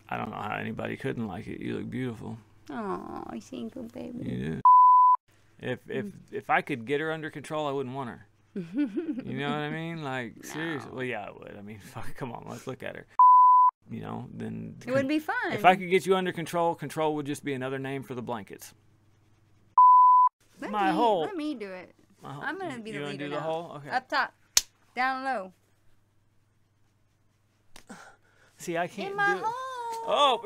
I don't know how anybody couldn't like it. You look beautiful. Oh, thank you, baby. You do. If I could get her under control, I wouldn't want her. You know what I mean? Like, seriously. Well, yeah, I would. I mean, fuck, come on, let's look at her. You know, then it would be fun. If I could get you under control, control would just be another name for the blankets. Let whole. Let me do it. I'm gonna be the leader do now. the whole? Okay. Up top, down low. See, I can't In my do it. hole. Oh,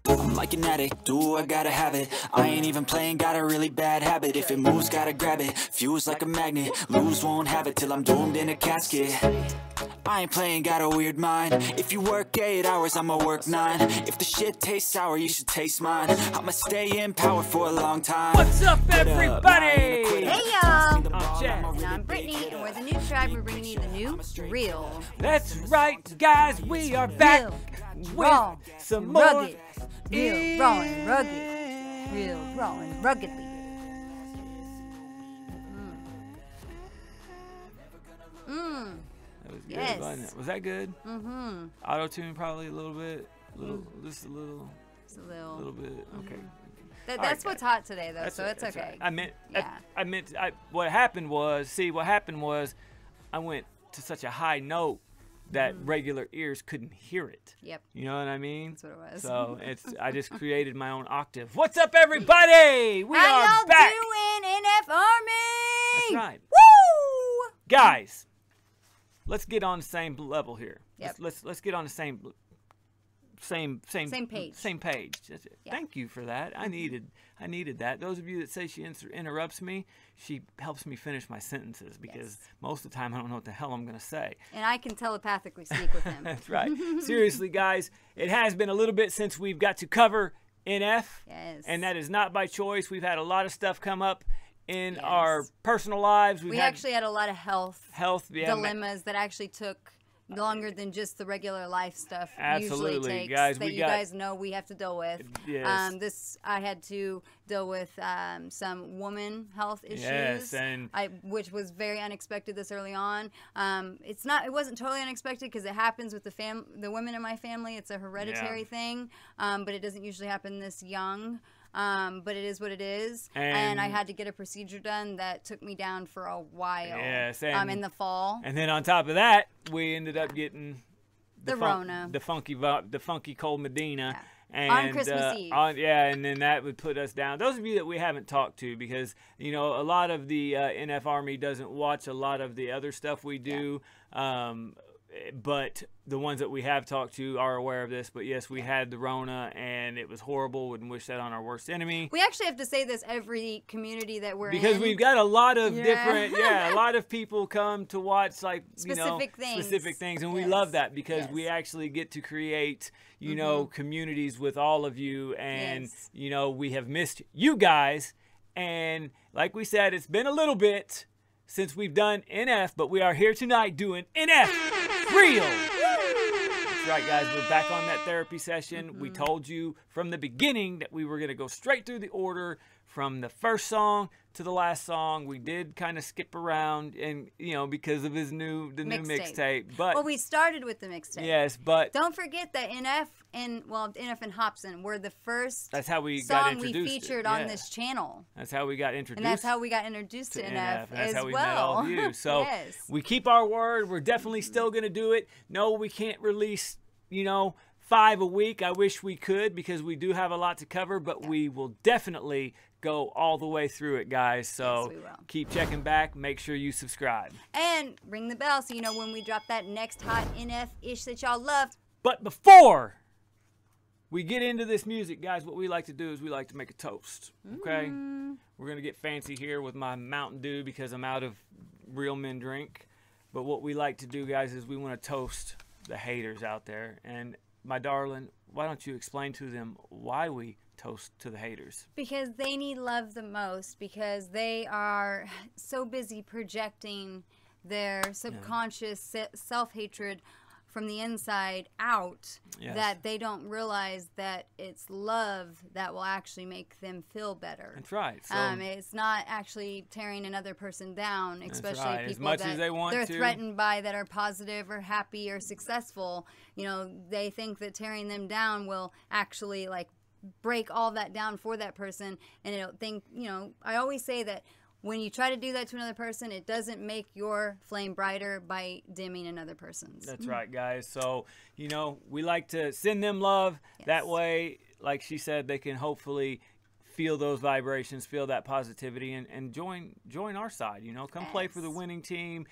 I'm like an addict, do I gotta have it. I ain't even playing, got a really bad habit. If it moves, gotta grab it, fuse like a magnet. Lose, won't have it till I'm doomed in a casket. I ain't playing, got a weird mind. If you work 8 hours, I'ma work 9. If the shit tastes sour, you should taste mine. I'ma stay in power for a long time. What's up, everybody? Hey, y'all. I'm Chad. And I'm Brittany, and we're the new tribe. We're bringing you the new real. That's right, guys. We are back Raw, with some and more. rugged. Real, raw, and rugged. Real, raw, and ruggedly. That was good, Yes. wasn't it? Was that good? Mm-hmm. Auto-tune probably a little bit. Just a little. It's a little. Little bit. Okay. That's All right, what's guys. hot today, though, That's so it, it's that's okay. right. I meant. Yeah. What happened was, I went to such a high note that regular ears couldn't hear it. Yep. You know what I mean? That's what it was. So I just created my own octave. What's up, everybody? We How are y'all back. doing, NF Army? That's right, Woo! guys. Let's get on the same level here. Yep. Let's get on the same page. Same page. That's it. Yeah. Thank you for that. I needed that. Those of you that say she interrupts me, she helps me finish my sentences because most of the time I don't know what the hell I'm going to say. And I can telepathically speak with him. That's right. Seriously, guys, it has been a little bit since we've got to cover NF. Yes. And that is not by choice. We've had a lot of stuff come up in our personal lives. We actually had a lot of health dilemmas that actually took longer than just the regular life stuff Absolutely, usually takes, guys, that you guys know we have to deal with. Yes. I had to deal with some woman health issues, Yes, and which was very unexpected this early on. It wasn't totally unexpected because it happens with the women in my family. It's a hereditary thing, but it doesn't usually happen this young. But it is what it is, and I had to get a procedure done that took me down for a while. Yes, in the fall. And then on top of that, we ended up getting the Rona, the funky cold Medina. Yeah. And, on Christmas Eve. And then that would put us down. Those of you that we haven't talked to, because a lot of the NF Army doesn't watch a lot of the other stuff we do. Yeah. But the ones that we have talked to are aware of this. But yes, we had the Rona, and it was horrible. Wouldn't wish that on our worst enemy. We actually have to say this every community that we're in. Because we've got a lot of different, a lot of people come to watch specific things, and we love that because we actually get to create, communities with all of you, and we have missed you guys, and like we said, it's been a little bit since we've done NF, but we are here tonight doing NF Real. That's right, guys. We're back on that therapy session. We told you from the beginning that we were going to go straight through the order from the first song to the last song. We did kind of skip around, and because of his new mixtape. But we started with the mixtape. Yes, but don't forget that NF and Hobson were the first. That's how we got introduced. We featured on this channel. That's how we got introduced. And that's how we got introduced to NF That's as how we well. met all of you. So we keep our word. We're definitely still going to do it. No, we can't release 5 a week. I wish we could because we do have a lot to cover, but we will definitely go all the way through it, guys. So keep checking back. Make sure you subscribe. And ring the bell so you know when we drop that next hot NF-ish that y'all love. But before we get into this music, guys, what we like to do is we like to make a toast, okay? We're going to get fancy here with my Mountain Dew because I'm out of Real Men Drink. But what we like to do, guys, is we want to toast the haters out there. And my darling, why don't you explain to them why we toast to the haters? Because they need love the most, because they are so busy projecting their subconscious self-hatred from the inside out, that they don't realize that it's love that will actually make them feel better. That's right. So, it's not actually tearing another person down, especially people as much that as they want they're to. threatened by, that are positive or happy or successful. You know, they think that tearing them down will actually like break all that down for that person, and it'll think, you know, I always say that when you try to do that to another person, it doesn't make your flame brighter by dimming another person's. That's right, guys. So, you know, we like to send them love. That way, like she said, they can hopefully feel those vibrations, feel that positivity, and join our side. You know, come play for the winning team.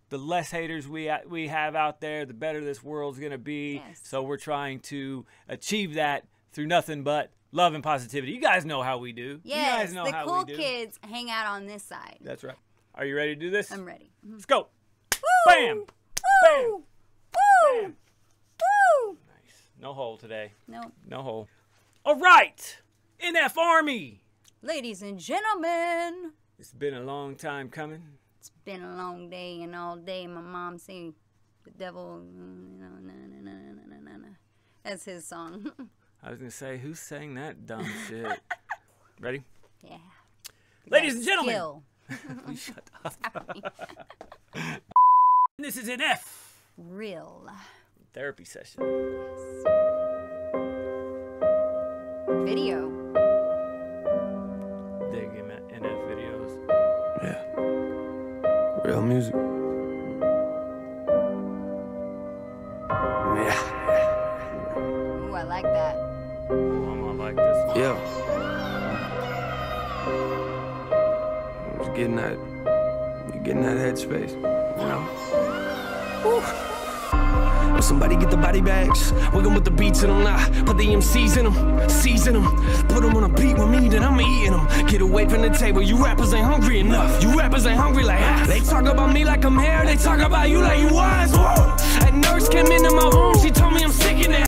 The less haters we have out there, the better this world's going to be. So we're trying to achieve that through nothing but love and positivity. You guys know how we do. Yes, you guys know how cool we do. kids hang out on this side. That's right. Are you ready to do this? I'm ready. Let's go. Woo! Bam! Woo! Bam! Woo! Bam! Woo! Nice. No hole today. Nope. No hole. All right. NF Army. Ladies and gentlemen. It's been a long time coming. It's been a long day, and all day my mom sang the devil. That's his song. I was going to say, who sang that dumb shit? Ready? Yeah. Ladies and gentlemen. Skill. We shut up. This is NF. Real. Therapy session. Video. Dig NF videos. Yeah. Real music. Yeah. Ooh, I like that. Oh, I'm gonna like this one. Yeah. I was getting that headspace, you know? Woo. Will somebody get the body bags? Working with the beats in them now. Put the MCs in them, season them. Put them on a beat with me, then I'm eating them. Get away from the table, you rappers ain't hungry enough. You rappers ain't hungry like us. They talk about me like I'm here, they talk about you like you was. Whoa. That nurse came into my room, she told me I'm sick in it.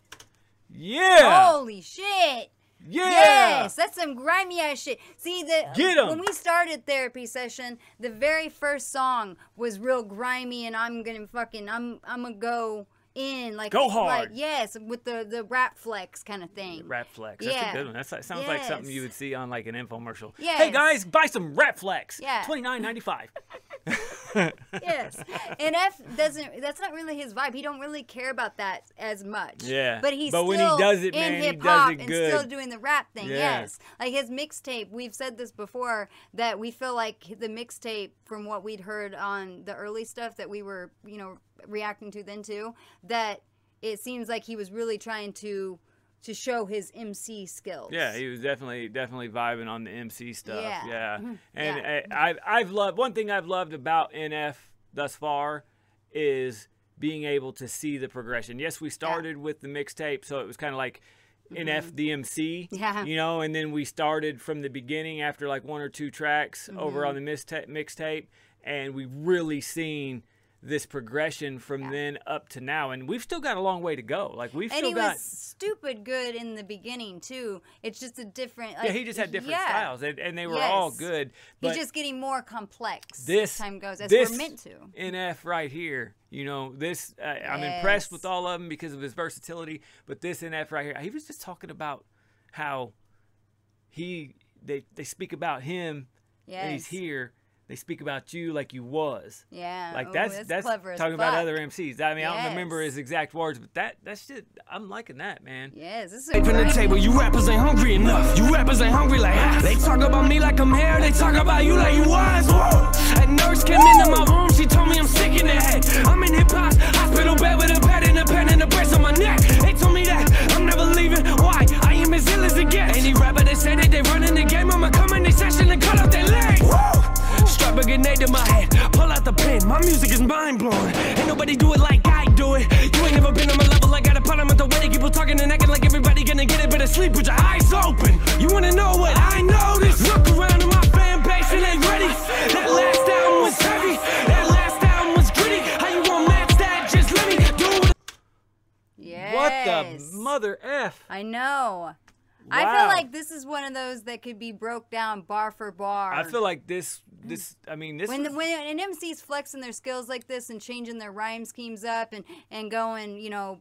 Yeah! Holy shit! Yeah! Yes, that's some grimy ass shit. See, Get 'em. when we started therapy session, the very first song was real grimy, and I'm gonna go in like Go hard. like yes, with the rap flex kind of thing. Rap Flex. That's Yeah. a good one. That sounds like something Yes. you would see on like an infomercial. Yes. Hey guys, buy some Rap Flex. Yeah. $29.95. Yes, and that's not really his vibe. He don't really care about that as much. Yeah. But he's But when he still does it, in man, he hip does hop it and good. still doing the rap thing. Yeah. Yes, like his mixtape. We've said this before, that we feel like the mixtape, from what we'd heard on the early stuff that we were, you know, reacting to then too, that it seems like he was really trying to show his MC skills. Yeah, he was definitely vibing on the MC stuff. Yeah. Yeah. Mhm. And Yeah. I've loved, one thing I've loved about NF thus far is being able to see the progression. Yes, we started with the mixtape, so it was kind of like NF the MC. Yeah. You know, and then we started from the beginning after like one or two tracks over on the mixtape, and we've really seen this progression from then up to now, and we've still got a long way to go. Like we've And still he got. was stupid good in the beginning too. It's just a different. Like, Yeah, he just had different yeah. styles, and they were all Yes. good. But He's just getting more complex this as time goes, as this we're meant to. NF right here, you know, this I'm Yes. impressed with all of them because of his versatility. But this NF right here, he was just talking about how they speak about him, and he's Yes. here. They speak about you like you was. Yeah. Like Ooh, that's clever as talking about fuck. other MCs. I mean, I don't remember Yes. his exact words, but that shit, I'm liking that, man. Yes, this is Away from the table, you rappers ain't hungry enough. You rappers ain't hungry like us. They talk about me like I'm here, they talk about you like you was. Whoa. That nurse came into my room, she told me I'm sick in the head. I'm in hip hop hospital bed with a pad and a pen and a brace on my neck. They told me that I'm never leaving. Why? I am as ill as it gets. Any rapper that say that they running the game, I'ma come in the session and cut off their legs. Whoa. Strap a grenade to my head, pull out the pen. My music is mind blowing. Ain't nobody do it like I do it. You ain't never been on my level. I got a problem with the way they keep talking and acting like everybody gonna get it. Better sleep with your eyes open. You wanna know what I noticed? Look around at my fan base and they ready. That last album was heavy. That last album was gritty. How you gonna match that? Just let me do it. Yes. What the mother F? I know. I feel like this is one of those that could be broke down bar for bar. I feel like this. I mean, this. When an MC's flexing their skills like this and changing their rhyme schemes up and going, you know,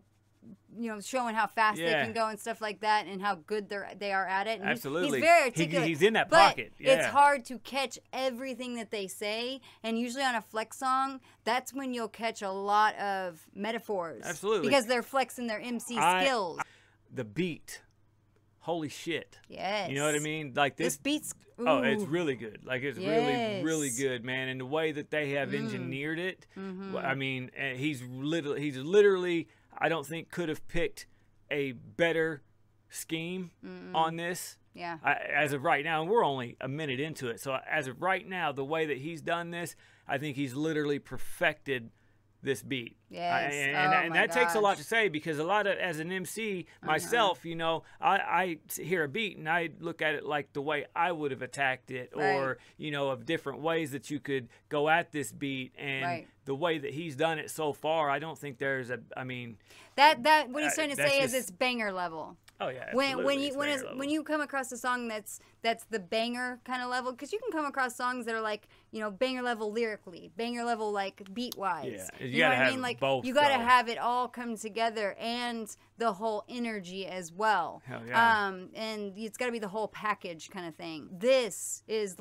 showing how fast they can go and stuff like that, and how good they are at it. And absolutely, he's very articulate. He's in that but pocket. Yeah. It's hard to catch everything that they say, and usually on a flex song, that's when you'll catch a lot of metaphors. Absolutely, because they're flexing their MC skills. The beat. Holy shit. Yes. You know what I mean? Like this beat's oh, it's really good. Like it's really good, man. And the way that they have engineered it, I mean, he's literally I don't think could have picked a better scheme on this. Yeah. As of right now, and we're only a minute into it. So as of right now, the way that he's done this, I think he's literally perfected this beat. Yes. And that takes a lot to say, because a lot of, as an MC myself, you know, I hear a beat and I look at it like the way I would have attacked it, or, you know, of different ways that you could go at this beat. And the way that he's done it so far, I don't think there's a, I mean. That what he's trying to say is it's banger level. Oh yeah. When you come across a song that's the banger kind of level, because you can come across songs that are like, you know, banger level lyrically, banger level like beat wise. Yeah, you know what I mean? Like both, you got to have it all come together, and the whole energy as well. Hell yeah. And it's got to be the whole package kind of thing. This is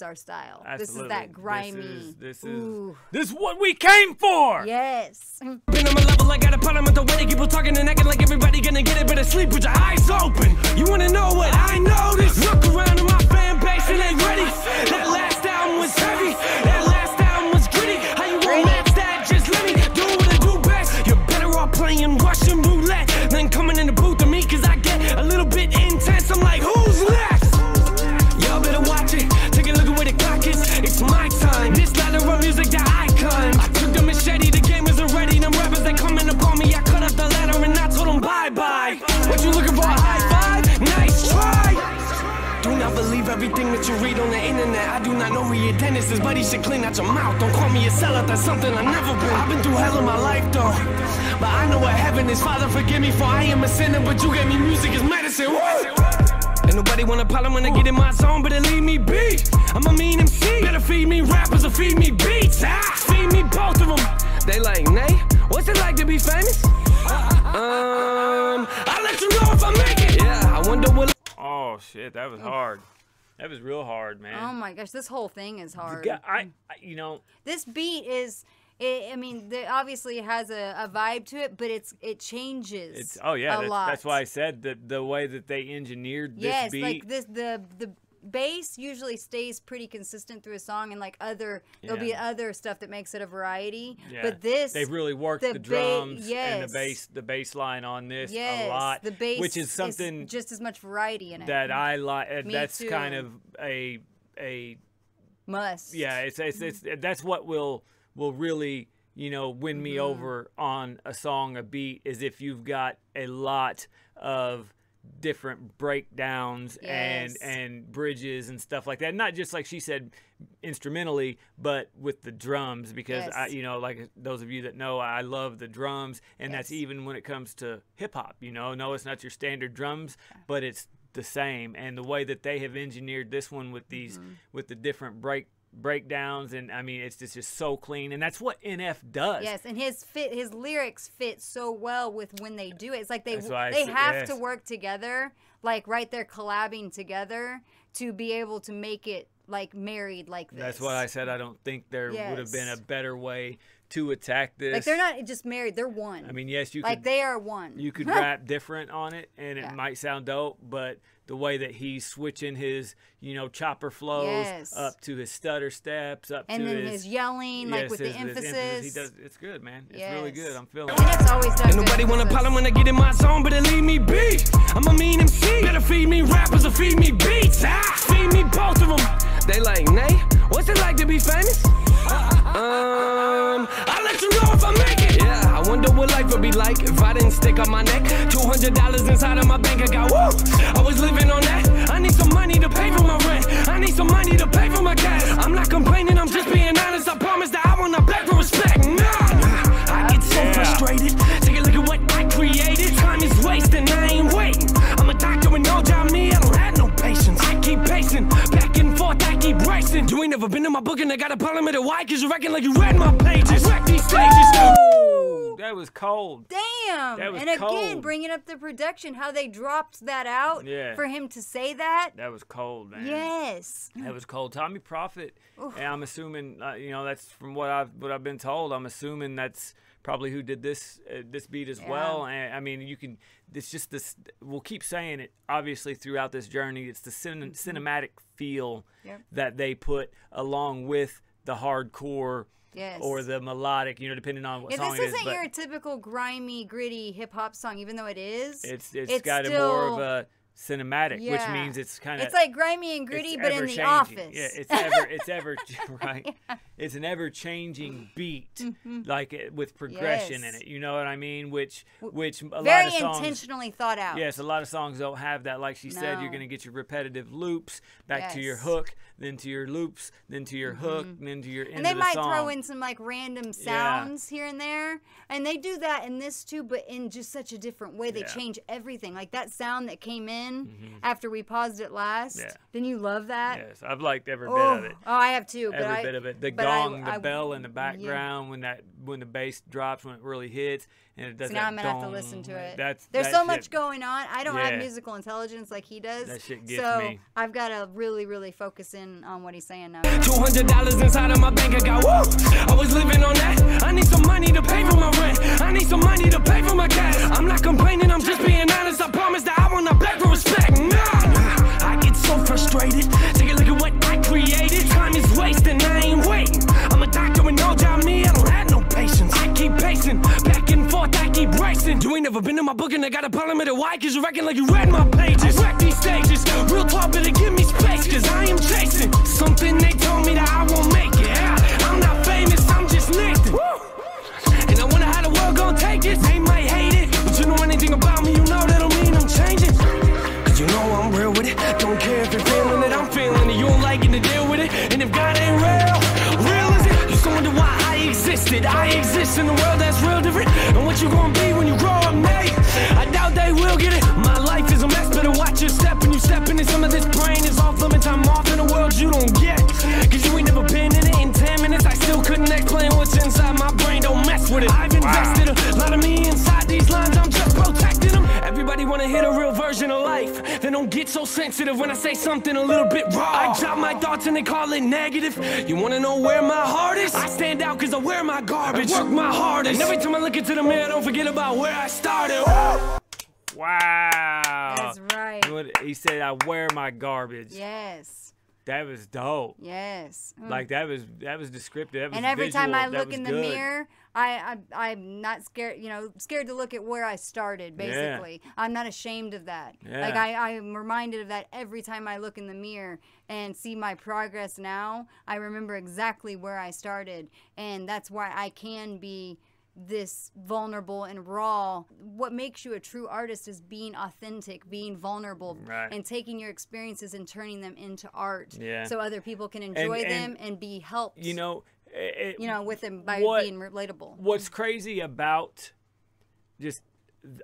our style. Absolutely. This is that grimy. This is what we came for. Yes. Been on my level, I got a problem with the way they keep on talking and acting like everybody gonna get it, better sleep with your eyes open. You wanna know what I noticed? Look around at my fan base and they ready. That last album was heavy, that last album was gritty. How you wanna match that? Just let me do what I do best. You're better off playing Russian roulette than coming in the booth to me, cause I get a little bit intense. I'm like, who's next? Y'all better watch it, take a look at where the clock is. It's my time, this ladder of music that I climb. I took the machete, the game isn't ready. Them rappers that coming upon me, I cut up the ladder and I told them bye-bye. What you looking for, a high five? Nice try! Do not believe everything that you read on the internet. I do not know who your dentist is, but he should clean out your mouth. Don't call me a sellout, that's something I've never been. I've been through hell in my life though, but I know what heaven is. Father, forgive me, for I am a sinner, but you gave me music as medicine. Woo! Ain't nobody want a problem when I get in my zone, better leave me be. I'm a mean MC, better feed me rappers or feed me beats. Feed me both of them. They like, Nay, what's it like to be famous? I'll let you know if I make it. Yeah, I wonder what. Oh shit, that was hard. That was real hard, man. Oh my gosh, this whole thing is hard. You know, this beat is. I mean, obviously it has a vibe to it, but it changes. Oh yeah, a lot. That's why I said that the way that they engineered this beat. Yes, like the bass usually stays pretty consistent through a song, and like there'll be other stuff that makes it a variety. Yeah. But this, they've really worked the drums and the bass line on this a lot. The bass, which is something is just as much variety in it that I like. That's too. kind of a must. Yeah, it's that's what will really, you know, win me over on a song, a beat, is if you've got a lot of different breakdowns and bridges and stuff like that. Not just like she said instrumentally, but with the drums, because I, you know, like those of you that know, I love the drums, and that's even when it comes to hip hop. You know, no, it's not your standard drums, but it's the same. And the way that they have engineered this one with these with the different breakdowns, and I mean, it's just so clean, and that's what NF does. Yes, and his lyrics fit so well with when they do it. It's like they have to work together, like right there collabing together to be able to make it like married like this. That's why I said I don't think there would have been a better way to attack this. Like they're not just married, they're one. I mean, yes, you like they are one. You could rap different on it, and it might sound dope, but the way that he's switching his, you know, chopper flows up to his stutter steps, up and to then his yelling, like with the emphasis. He does. It's good, man. It's really good. I'm feeling it. That's always done. Ain't nobody want a problem when I get in my zone, better leave me be. I'm a mean MC, better feed me rappers or feed me beats. Feed me both of them. They like, Nay, what's it like to be famous? I'll let you know if I make it. Yeah, I wonder what life would be like if I didn't stick on my neck. $200 inside of my bank account. Woo! I was living on that. I need some money to pay for my rent. I need some money to pay for my gas. I'm not complaining, I'm just being honest. I promise that I will not beg for respect. Nah, I get so frustrated. Take a look at what I created. Time is wasting, I ain't waiting. I'm a doctor with no job. book and I got a problem with it. Why? Cause you reckon like you read my pages. I wreck these stages. Ooh, that was cold. Damn. That was and again, cold. bringing up the production, how they dropped that out for him to say that. That was cold, man. Yes. That was cold. Tommy Prophet, and I'm assuming, you know, that's from what I've been told. I'm assuming that's probably who did this beat as well. And I mean, you can. It's just this. We'll keep saying it. Obviously, throughout this journey, it's the cinematic feel that they put along with the hardcore. Yes. Or the melodic, you know, depending on what song it is. This isn't your typical grimy, gritty hip hop song, even though it is. It's got still, more of a cinematic, which means it's kind of. It's like grimy and gritty, but in the office. Yeah, it's ever right. It's an ever changing beat, like with progression in it. You know what I mean? Which a lot of songs intentionally thought out. Yes, a lot of songs don't have that. Like she said, you're gonna get your repetitive loops back to your hook, then to your loops, then to your hook, then to your end and they of the might song. throw in some like random sounds here and there, and they do that in this too, but in just such a different way. They change everything. Like that sound that came in after we paused it last. Yeah. Didn't you love that? Yes, I've liked every bit of it. Oh, I have too. Every bit of it. The gong, the bell in the background when the bass drops, when it really hits, and it does so that. Now I'm gonna have to listen to it. There's so much going on. I don't have musical intelligence like he does. That shit gets me. I've got to really, really focus in on what he's saying now. $200 inside of my bank account. Woo! I was living on that. I need some money to pay for my rent. I need some money to pay for my gas. I'm not complaining. I'm just being honest. I promise that I will not beg for respect. I get so frustrated. Take a look at what I created. Time is wasting. I ain't waiting. I'm a doctor and no job. Me, I don't have no patience. I keep pacing back and forth. I keep racing. You ain't never been in my book and I got a problem with it. Why? Cause you reckon like you read my pages. I wreck these stages. Real talk, better give me space. Cause I am chasing something they told me that I won't make it. I'm not famous. I'm just lifting. And I wonder how the world gon' take it. They might hate it, but you know anything about me, you know that don't mean I'm changing. Cause you know I'm real with it. Don't care if you're feeling it, I'm feeling it. You don't like it to deal with it. And if God ain't real is it? You wonder why I existed. I exist in a world that's real different. And what you gonna be when you grow up, mate? I doubt they will get it. My life is a mess, better watch your step. When you step into some of this brain is off limits. I'm off in a world you don't get. Cause you ain't never been in it. In 10 minutes I still couldn't explain what's inside my brain. Don't mess with it. I've invested a lot of me inside these lines. I'm just protecting them. Everybody wanna hit a real version of life. They don't get so sensitive when I say something a little bit raw. I drop my thoughts and they call it negative. You wanna know where my heart is? I stand out cause I wear my garbage. I work my hardest. And every time I look into the mirror, don't forget about where I started. Wow. That's right. He said, I wear my garbage. Yes. That was dope. Yes. Like that was descriptive. That was and every visual. time I look in the good. mirror, I'm not scared. You know, scared to look at where I started. Basically, I'm not ashamed of that. Yeah. Like I'm reminded of that every time I look in the mirror and see my progress. Now I remember exactly where I started, and that's why I can be this vulnerable and raw. What makes you a true artist is being authentic, being vulnerable, and taking your experiences and turning them into art, so other people can enjoy them and be helped. You know, with them by being relatable. What's crazy about just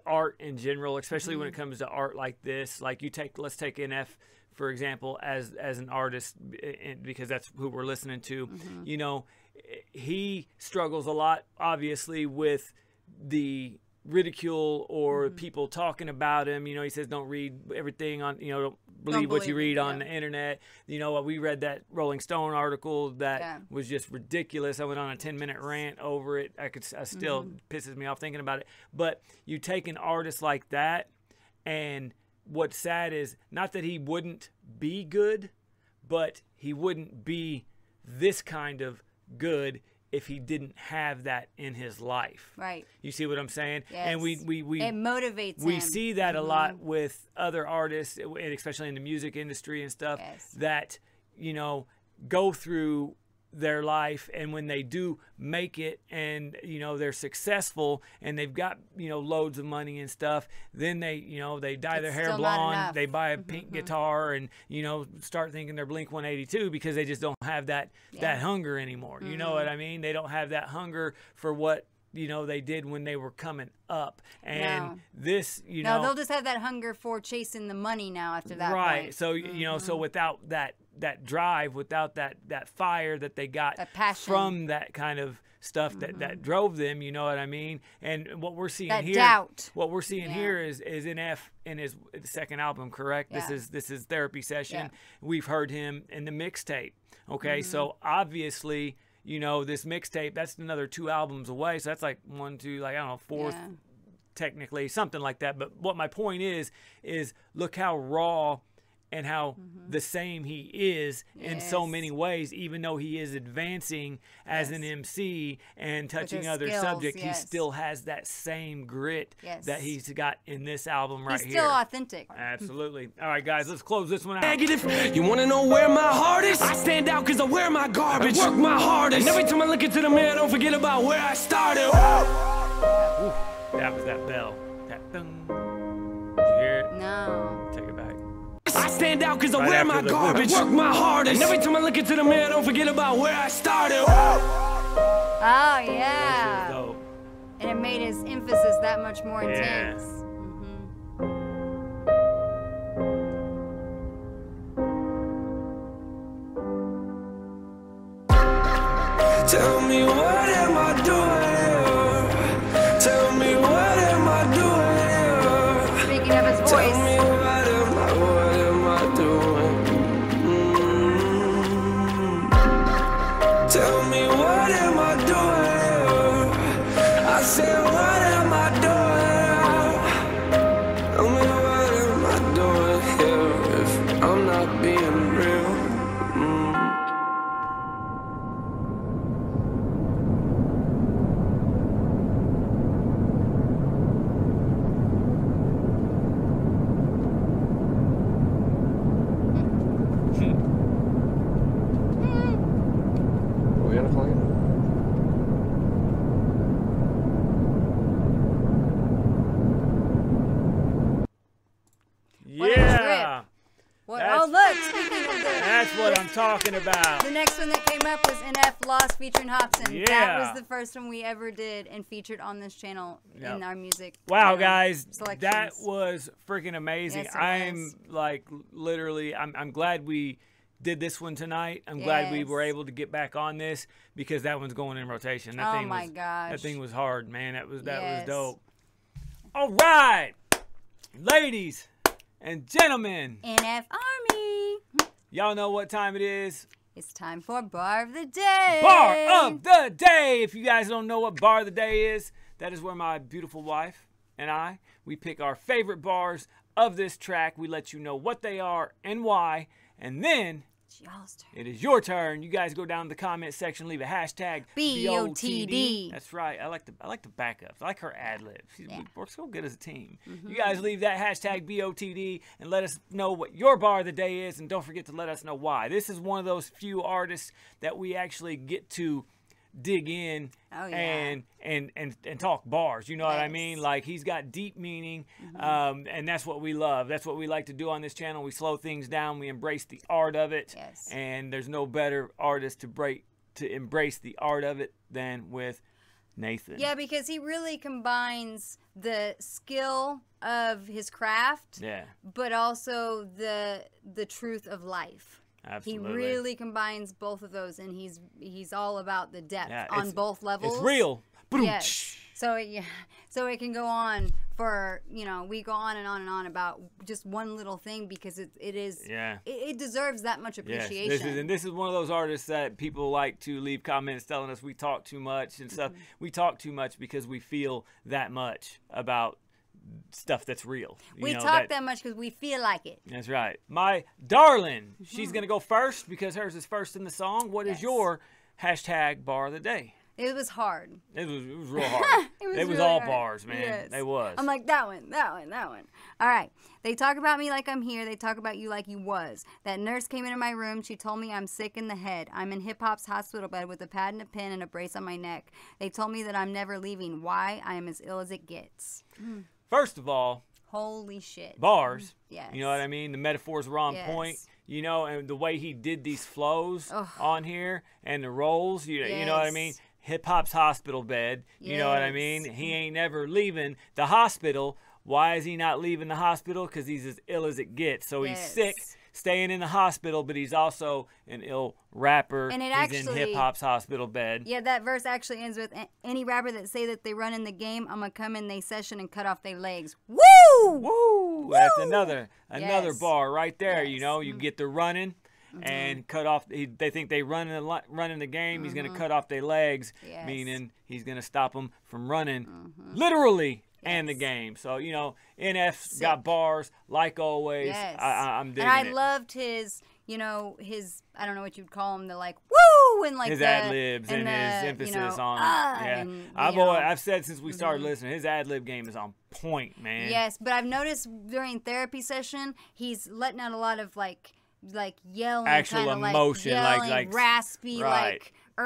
art in general, especially when it comes to art like this, like let's take NF for example as an artist, because that's who we're listening to. You know, he struggles a lot, obviously, with the ridicule or people talking about him. You know, he says don't read everything on, don't believe what you read on the internet. You know, we read that Rolling Stone article that was just ridiculous. I went on a 10-minute rant over it. I still pisses me off thinking about it. But you take an artist like that, and what's sad is not that he wouldn't be good, but he wouldn't be this kind of good if he didn't have that in his life. Right. You see what I'm saying? Yes. And we it motivates him. We see that a lot with other artists, and especially in the music industry and stuff, that, go through their life, and when they do make it and they're successful and they've got loads of money and stuff, then they they dye their hair blonde, they buy a pink guitar, and start thinking they're Blink-182 because they just don't have that hunger anymore. You know what I mean? They don't have that hunger for what you know, they did when they were coming up. And No. this, you No, know, they'll just have that hunger for chasing the money now after that right. point. So you know, so without that drive, without that fire that they got That passion. from that kind of stuff that drove them, you know what I mean? And what we're seeing That here, doubt. what we're seeing Yeah. here is NF in his second album, correct? Yeah. This is Therapy Session. Yeah. We've heard him in the mixtape. Okay, so obviously, you know, this mixtape, that's another 2 albums away. So that's like 1, 2, like I don't know, 4th. Yeah. Technically, something like that. But what my point is look how raw and how the same he is in so Yes. many ways, even though he is advancing as an MC and touching his other skills, subjects, he yes. still has that same grit Yes. that he's got in this album right He's here. still authentic. Absolutely. All right, guys, let's close this one out. Negative. You wanna know where my heart is? I stand out cause I wear my garbage. I work my hardest. And every time I look into the mirror, don't forget about where I started. Ooh, that was that bell. That ding. Did you hear it? No. Take it back. I stand out cause I Right wear after my the- garbage. Work my hardest. And every time I look into the mirror, don't forget about where I started. Oh, That yeah. shit was dope. And it made his emphasis that much more Yeah. intense. Tell me what am I doing here? Tell me what am I doing here? Speaking of his Tell voice, me what am I doing? Tell me what am I doing here? I said what am I doing? Tell me what am I doing here if I'm not being real? Are we gonna play? What a Yeah. what? That's- Oh, look. Speaking of the, That's what I'm talking about. the next one that came up was NF Lost featuring Hobson. That Yeah. was the first one we ever did and featured on this channel Yep. in our music. Wow, guys, that selections. was freaking amazing. Yes, it I'm was. like literally, I'm glad we did this one tonight. I'm glad we were Yes. able to get back on this because that one's going in rotation. That Oh thing my was, gosh. that thing was hard, man. That was Yes. dope. All right, ladies and gentlemen, NF Army. y'all know what time it is. It's time for Bar of the Day. Bar of the Day. If you guys don't know what Bar of the Day is, that is where my beautiful wife and we pick our favorite bars of this track. We let you know what they are and why. And then It's y'all's turn. it is your turn. You guys go down to the comment section, leave a hashtag BOTD. That's right. I like the backups. I like her ad libs. Yeah. We're so good as a team. You guys leave that hashtag BOTD and let us know what your bar of the day is, and don't forget to let us know why. This is one of those few artists that we actually get to dig in Oh, yeah. and talk bars. You know what I mean? Yes. Like, he's got deep meaning, and that's what we love. That's what we like to do on this channel. We slow things down. We embrace the art of it. Yes. And there's no better artist to embrace the art of it than with Nathan. Yeah, because he really combines the skill of his craft, Yeah. but also the truth of life. Absolutely. He really combines both of those, and he's all about the depth Yeah, on it's- both levels. It's real. Yes. So it can go on for, we go on and on and on about just one little thing because it is Yeah. it deserves that much Yes, appreciation. this is one of those artists that people like to leave comments telling us we talk too much and stuff. We talk too much because we feel that much about stuff that's real. We talk that much because we feel like it. That's right. My darling, she's going to go first because hers is first in the song. What is Yes. your hashtag bar of the day? It was hard. It was real hard. It was They was really all hard. bars, man. Yes. They was. I'm like, that one. All right. They talk about me like I'm here. They talk about you like you was. That nurse came into my room. She told me I'm sick in the head. I'm in hip-hop's hospital bed with a pad and a pen and a brace on my neck. They told me that I'm never leaving. Why? I am as ill as it gets. First of all, Holy shit. bars. Yes. You know what I mean? The metaphors were on Yes. point. And the way he did these flows Ugh. on here and the rolls, you know what I mean? Yes. hip hop's hospital bed. You know what I mean? He ain't never leaving the hospital. Why is he not leaving the hospital? Because he's as ill as it gets. So he's sick, staying in the hospital, but he's also an ill rapper. And he's in hip hop's hospital bed. Yeah, that verse actually ends with, any rapper that say that they run in the game, I'm gonna come in they session and cut off their legs. Woo! Woo! That's another bar right there. You know, you get the running. And cut off. They think they running the game. He's gonna cut off their legs, meaning he's gonna stop them from running, literally, and the game. So you know, NF's got bars like always. Yes. I'm digging and I it. loved his, you know, his, I don't know what you'd call him, the like woo and like his the ad libs and his emphasis you know, on I've said since we started listening, his ad lib game is on point, man. Yes, but I've noticed during therapy session, he's letting out a lot of like yelling, actual emotion, like raspy, right. you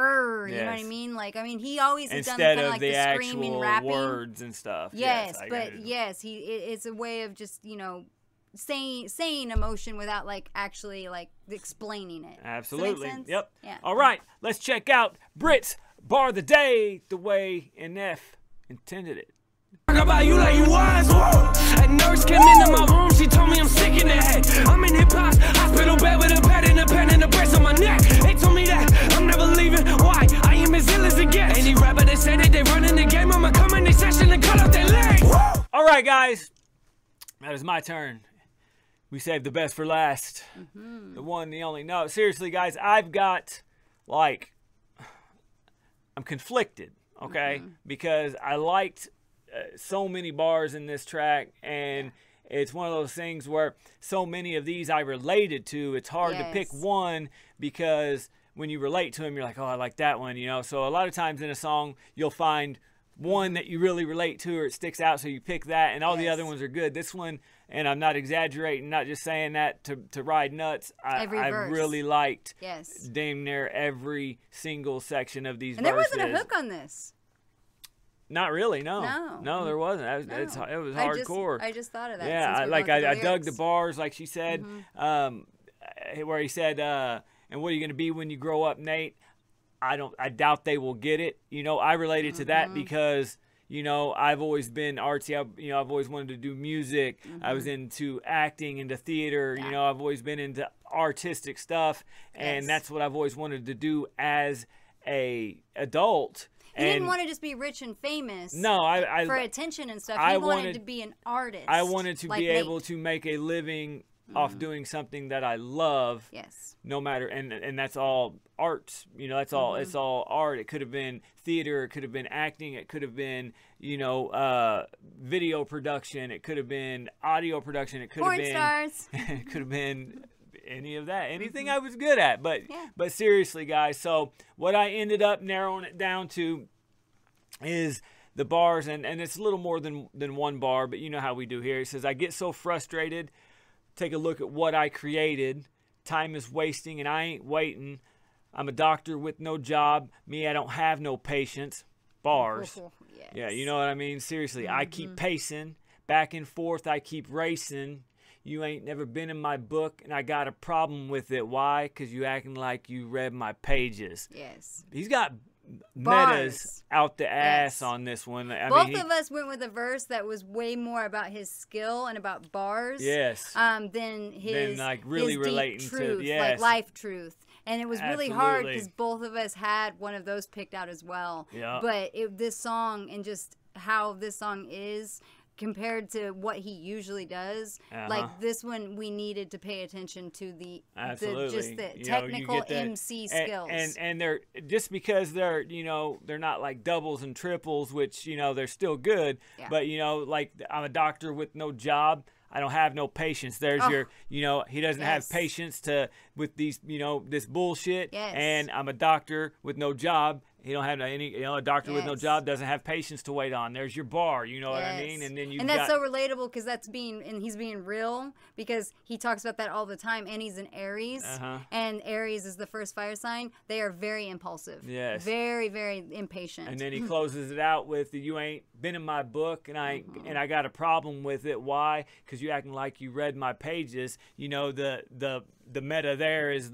know what I mean? Like, I mean, he always has done kind of like the screaming, rapping words and stuff. Yes, but it's a way of just, you know, saying emotion without like actually like explaining it. Absolutely. Does that make sense? Yep. Yeah. All right, let's check out Brit's bar of the day the way NF intended it. Talk about you like you was. A nurse came into my room, she told me I'm sick in the head. I'm in hip hop hospital bed with a pad and a pen and a brace on my neck. They told me that I'm never leaving. Why? I am as ill as it gets. Any rapper that say that they running the game, I'ma come in their session and cut off their legs. All right, guys, that is my turn. We saved the best for last. The one, the only. No, seriously, guys, I've got like, I'm conflicted. Okay, because I liked so many bars in this track, and it's one of those things where so many of these I related to. It's hard to pick one because when you relate to them, you're like, oh, I like that one, you know. So a lot of times in a song, you'll find one that you really relate to or it sticks out, so you pick that, and all the other ones are good. This one, and I'm not exaggerating, not just saying that to ride nuts, I really liked damn near every single section of these verses. And there wasn't a hook on this. Not really, no, there wasn't. It was hardcore. I just thought of that. Yeah, I dug the bars, like she said, where he said, "And what are you going to be when you grow up, Nate?" I doubt they will get it. You know, I related to that because you know I've always been artsy. I've always wanted to do music. I was into acting, into theater. You know, I've always been into artistic stuff, and that's what I've always wanted to do as a adult. He didn't want to just be rich and famous. No, for attention and stuff. He wanted to be an artist. I wanted to be able to make a living off doing something that I love. Yes. No matter, and that's all art. You know, that's all. It's all art. It could have been theater. It could have been acting. It could have been, you know, video production. It could have been audio production. It could have been stars. It could have been any of that, anything I was good at. But seriously, guys, so what I ended up narrowing it down to is the bars, and it's a little more than one bar, but you know how we do here. It says, I get so frustrated, take a look at what I created, time is wasting and I ain't waiting, I'm a doctor with no job, me, I don't have no patience. Bars. Yeah, you know what I mean? Seriously, I keep pacing, back and forth, I keep racing. You ain't never been in my book, and I got a problem with it. Why? Because you acting like you read my pages. Yes. He's got metas out the ass on this one. Both of us went with a verse that was way more about his skill and about bars. Yes. Than his like really his relating deep truth, to like life truth. And it was really hard because both of us had one of those picked out as well. Yeah. But this song and just how this song is compared to what he usually does, like this one, we needed to pay attention to the technical MC skills. And they're just because they're, you know, they're not like doubles and triples, which, you know, they're still good. But, you know, like I'm a doctor with no job. I don't have no patience. There's your, you know, he doesn't have patience with these, you know, this bullshit. And I'm a doctor with no job. He don't have any, you know, a doctor with no job doesn't have patience to wait on. There's your bar, you know what I mean? And then that's so relatable because he's being real because he talks about that all the time. And he's an Aries, and Aries is the first fire sign. They are very impulsive. Yes. Very, very impatient. And then he closes it out with, you ain't been in my book, and I got a problem with it. Why? Because you acting like you read my pages. You know, the meta there is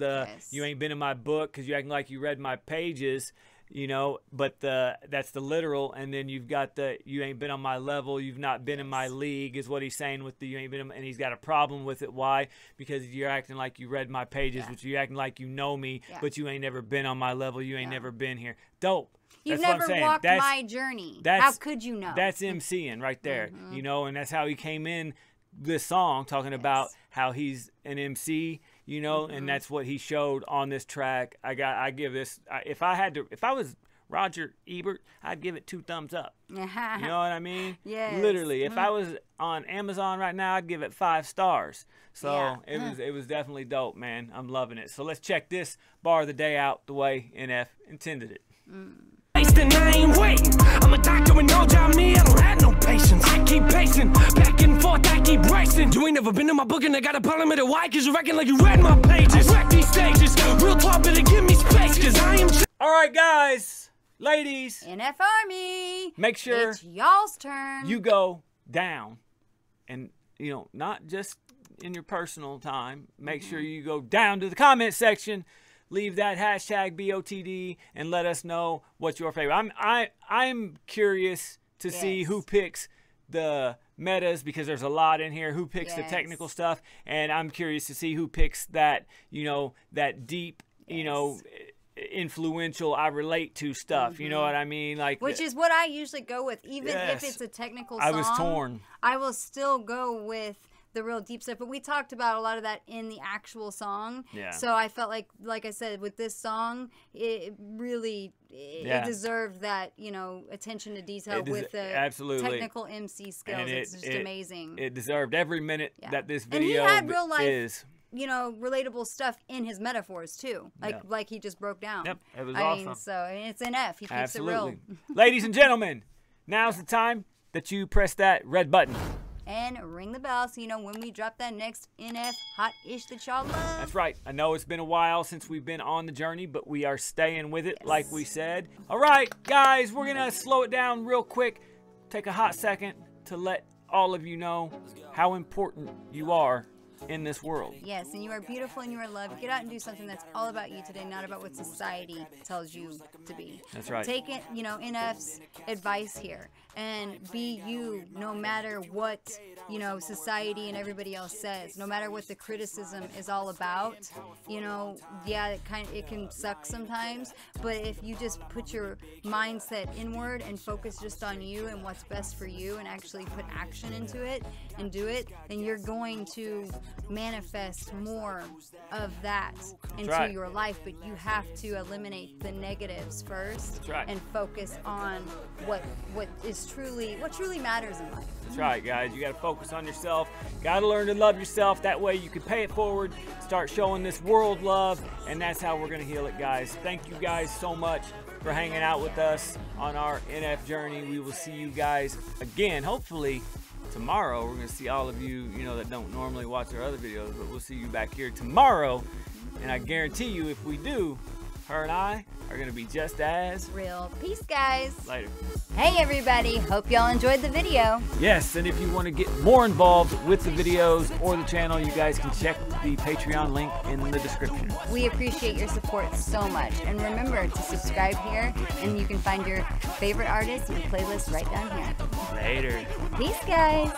you ain't been in my book because you acting like you read my pages. you know, but that's the literal, and then you've got the you ain't been on my level, you've not been in my league, is what he's saying with the you ain't been, and he's got a problem with it. Why? Because you're acting like you read my pages, which you're acting like you know me, but you ain't never been on my level, you ain't never been here. Dope. You've That's never walked my journey. How could you know? That's MCing right there, you know, and that's how he came in this song, talking about how he's an MC, you know, and that's what he showed on this track. I give this, if I was Roger Ebert, I'd give it 2 thumbs up. You know what I mean? Yes. Literally, if I was on Amazon right now, I'd give it 5 stars. So it was definitely dope, man. I'm loving it. So let's check this bar of the day out the way NF intended it. And I ain't waiting. I'm a doctor with no job, me, I don't have no patience. I keep pacing, back and forth, I keep racing. You ain't never been in my book and I got a problem with it. Why? Cause you reckon like you read my pages. I wreck these stages, real talk, better give me space, cause I am. Alright, guys, ladies, NF Army, make sure it's y'all's turn. You go down, and you know, not just in your personal time, make sure you go down to the comment section. Leave that hashtag BOTD and let us know what's your favorite. I'm curious to see who picks the metas, because there's a lot in here. Who picks the technical stuff, and I'm curious to see who picks that, you know, that deep, you know, influential, I relate to stuff. You know what I mean? Like, which is what I usually go with, even if it's a technical song. I was torn. I will still go with the real deep stuff, but we talked about a lot of that in the actual song. So I felt like I said, with this song, it really it deserved that, you know, attention to detail with the technical MC skills. And it's just amazing. It deserved every minute that this video and he had real life, you know, relatable stuff in his metaphors too, like he just broke down. Yep, it was awesome. I mean, so it's NF. He keeps it real. Ladies and gentlemen, now's the time that you press that red button. And ring the bell so you know when we drop that next NF hot ish that y'all love. That's right. I know it's been a while since we've been on the journey, but we are staying with it like we said. All right, guys, we're going to slow it down real quick. Take a hot second to let all of you know how important you are in this world. Yes, and you are beautiful and you are loved. Get out and do something that's all about you today, not about what society tells you to be. That's right. Take it, you know, NF's advice here, and be you no matter what, you know, society and everybody else says. No matter what the criticism is all about, you know, yeah, it can suck sometimes, but if you just put your mindset inward and focus just on you and what's best for you and actually put action into it and do it, then you're going to manifest more of that into your life. But you have to eliminate the negatives first and focus on what truly matters in life. That's right, guys. You got to focus on yourself. Got to learn to love yourself. That way you can pay it forward, start showing this world love, and that's how we're going to heal it, guys. Thank you guys so much for hanging out with us on our NF journey. We will see you guys again, hopefully tomorrow. We're going to see all of you, you know, that don't normally watch our other videos, but we'll see you back here tomorrow. And I guarantee you, if we do, her and I are going to be just as real. Peace, guys. Later. Hey, everybody. Hope y'all enjoyed the video. Yes, and if you want to get more involved with the videos or the channel, you guys can check the Patreon link in the description. We appreciate your support so much. And remember to subscribe here, and you can find your favorite artists and playlists right down here. Later. Peace, guys.